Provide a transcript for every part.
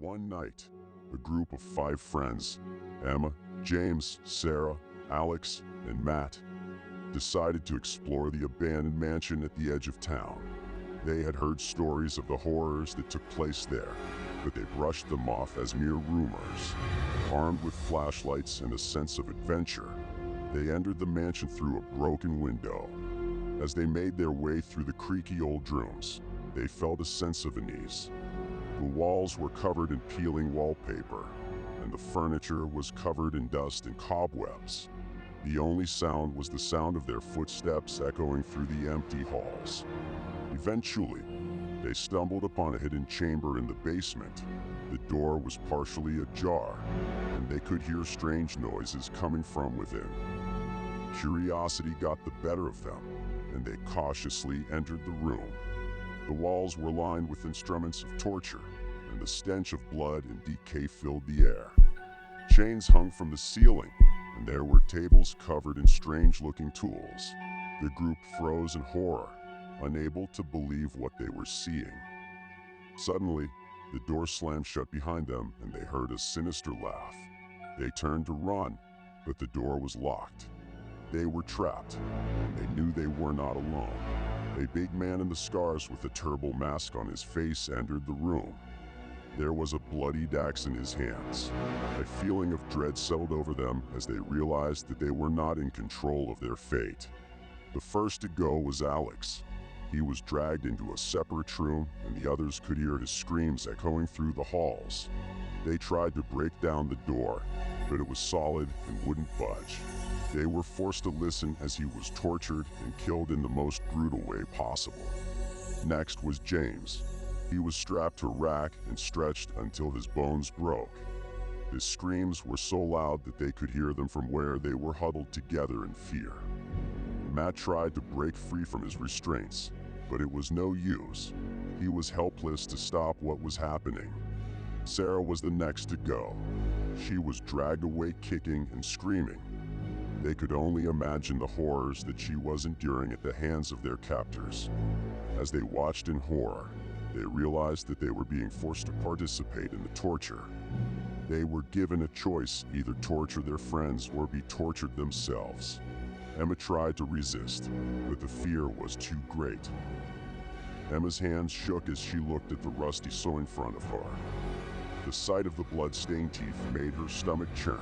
One night, a group of 5 friends, Emma, James, Sarah, Alex, and Matt, decided to explore the abandoned mansion at the edge of town. They had heard stories of the horrors that took place there, but they brushed them off as mere rumors. Armed with flashlights and a sense of adventure, they entered the mansion through a broken window. As they made their way through the creaky old rooms, they felt a sense of unease. The walls were covered in peeling wallpaper, and the furniture was covered in dust and cobwebs. The only sound was the sound of their footsteps echoing through the empty halls. Eventually, they stumbled upon a hidden chamber in the basement. The door was partially ajar, and they could hear strange noises coming from within. Curiosity got the better of them, and they cautiously entered the room. The walls were lined with instruments of torture, and the stench of blood and decay filled the air. Chains hung from the ceiling, and there were tables covered in strange-looking tools. The group froze in horror, unable to believe what they were seeing. Suddenly, the door slammed shut behind them, and they heard a sinister laugh. They turned to run, but the door was locked. They were trapped, and they knew they were not alone. A big man in the scars with a turtle mask on his face entered the room. There was a bloodied axe in his hands. A feeling of dread settled over them as they realized that they were not in control of their fate. The first to go was Alex. He was dragged into a separate room, and the others could hear his screams echoing through the halls. They tried to break down the door, but it was solid and wouldn't budge. They were forced to listen as he was tortured and killed in the most brutal way possible. Next was James. He was strapped to a rack and stretched until his bones broke. His screams were so loud that they could hear them from where they were huddled together in fear. Matt tried to break free from his restraints, but it was no use. He was helpless to stop what was happening. Sarah was the next to go. She was dragged away kicking and screaming. They could only imagine the horrors that she was enduring at the hands of their captors. As they watched in horror, they realized that they were being forced to participate in the torture. They were given a choice: either torture their friends or be tortured themselves. Emma tried to resist, but the fear was too great. Emma's hands shook as she looked at the rusty saw in front of her. The sight of the blood-stained teeth made her stomach churn,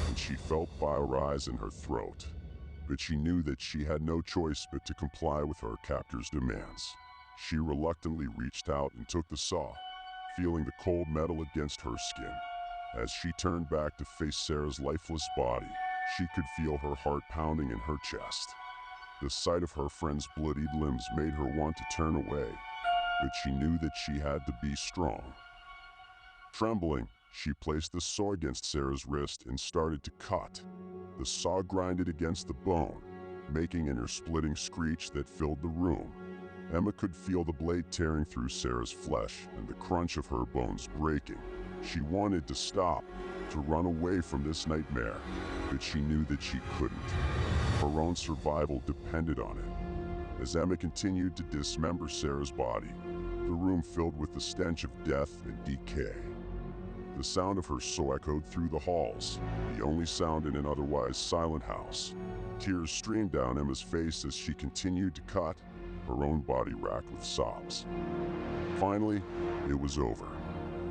and she felt bile rise in her throat. But she knew that she had no choice but to comply with her captor's demands. She reluctantly reached out and took the saw, feeling the cold metal against her skin. As she turned back to face Sarah's lifeless body, she could feel her heart pounding in her chest. The sight of her friend's bloodied limbs made her want to turn away, but she knew that she had to be strong. Trembling, she placed the saw against Sarah's wrist and started to cut. The saw grinded against the bone, making an ear-splitting screech that filled the room. Emma could feel the blade tearing through Sarah's flesh and the crunch of her bones breaking. She wanted to stop, to run away from this nightmare, but she knew that she couldn't. Her own survival depended on it. As Emma continued to dismember Sarah's body, the room filled with the stench of death and decay. The sound of her saw echoed through the halls, the only sound in an otherwise silent house. Tears streamed down Emma's face as she continued to cut, her own body racked with sobs. Finally, it was over.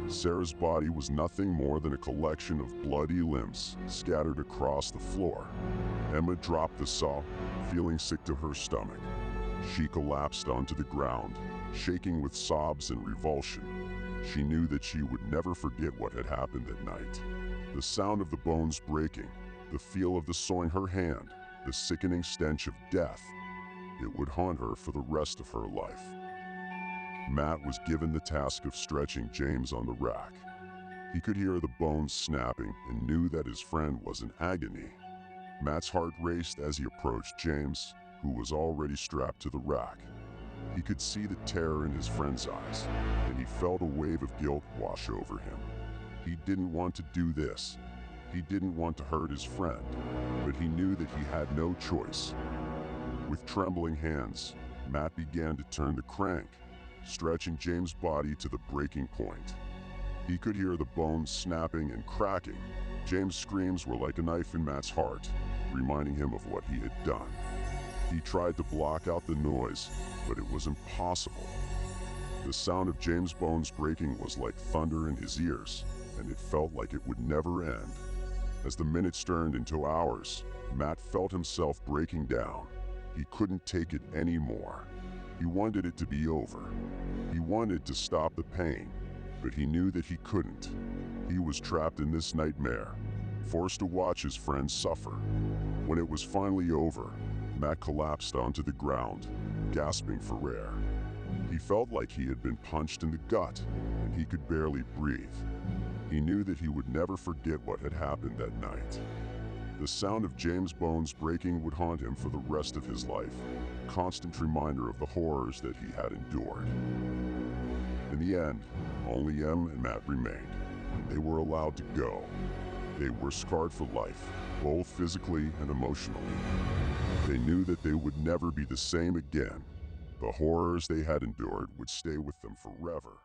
Sarah's body was nothing more than a collection of bloody limbs scattered across the floor. Emma dropped the saw, feeling sick to her stomach. She collapsed onto the ground, shaking with sobs and revulsion. She knew that she would never forget what had happened that night. The sound of the bones breaking, the feel of the saw in her hand, the sickening stench of death. It would haunt her for the rest of her life. Matt was given the task of stretching James on the rack. He could hear the bones snapping and knew that his friend was in agony. Matt's heart raced as he approached James, who was already strapped to the rack. He could see the terror in his friend's eyes, and he felt a wave of guilt wash over him. He didn't want to do this. He didn't want to hurt his friend, but he knew that he had no choice. With trembling hands, Matt began to turn the crank, stretching James' body to the breaking point. He could hear the bones snapping and cracking. James' screams were like a knife in Matt's heart, reminding him of what he had done. He tried to block out the noise, but it was impossible. The sound of James' bones breaking was like thunder in his ears, and it felt like it would never end. As the minutes turned into hours, Matt felt himself breaking down. He couldn't take it anymore. He wanted it to be over. He wanted to stop the pain, but he knew that he couldn't. He was trapped in this nightmare, forced to watch his friends suffer. When it was finally over, Matt collapsed onto the ground, gasping for air. He felt like he had been punched in the gut, and he could barely breathe. He knew that he would never forget what had happened that night. The sound of James' bones breaking would haunt him for the rest of his life, a constant reminder of the horrors that he had endured. In the end, only Em and Matt remained. They were allowed to go. They were scarred for life, both physically and emotionally. They knew that they would never be the same again. The horrors they had endured would stay with them forever.